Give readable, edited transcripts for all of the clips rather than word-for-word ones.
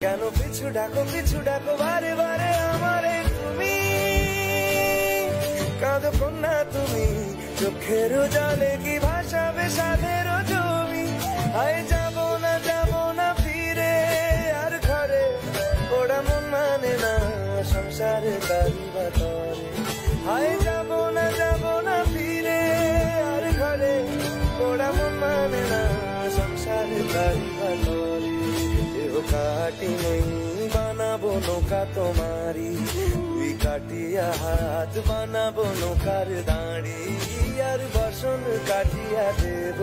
কেন পিছু ডাকো বারে বারে আমারে তুমি, কাঁদো কন্যা তুমি, চোখের জলে কি ভাসাবে সাধের জমি। আয় যাব না ফিরে আর ঘরে, ওরা মন মানে না সংসারে তারি বাতরে। আয় যাব না ফিরে আর ঘরে, ওরা মন মানে না সংসারে তারি বাতরে। কাটি নেই বানাবো নৌকা তোমারি, তুই কাটিয়া হাত বানাবো নৌকার দাঁড়ি। আর বসন কাটিয়া দেব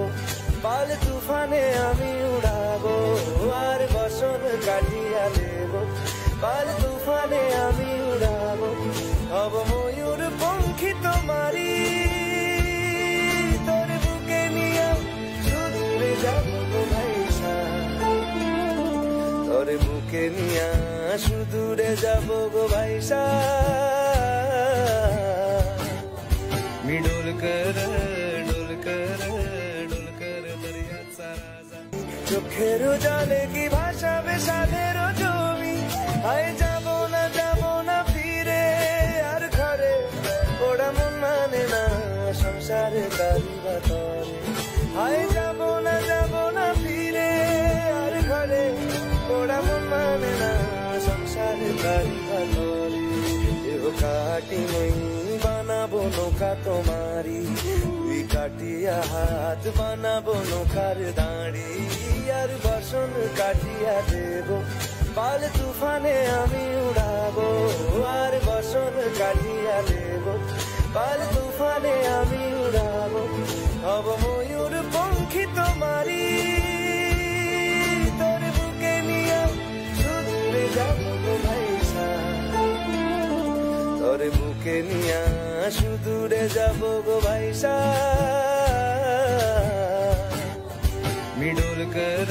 পাল তুফানে আমি উড়াবো, আর বসন কাটিয়া দেব পাল তুফানে আমি উড়াবো। হব ময়ূর পঙ্খী তোমারি, তোর বুকে নিয়ে সুদূরে যাবো ভাইসা, তোর বুকে নিয়া সুদূরে যাব গো ভাইসা। ডোল कर दरियाचा राजा, চোখের জলে কি ভাসাবে সাধের জমি। আয় যাব না ফিরে আর ঘরে, ওরা মন মানে না সংসারে তারি বাতরে। আয় যাব না ফিরে আর ঘরে, ওরা মন মানে না সংসারে তারি বাতরে। কাটি নেই বানাবো নৌকা তোমারি, তুই কাটিয়া হাত বানাবো নৌকার দাঁড়ি। আর বসন কাটিয়া দেব পাল তুফানে আমি উড়াবো, আর বসন কাটিয়া দেব পাল তুফানে আমি উড়াবো। হব ময়ূর পঙ্খী তোমারি, তোর বুকে নিয়ে সুদূরে যাবো ভাইসা, তোর বুকে নিয়া সুদূরে যাব গো ভাইসা। ডোল कर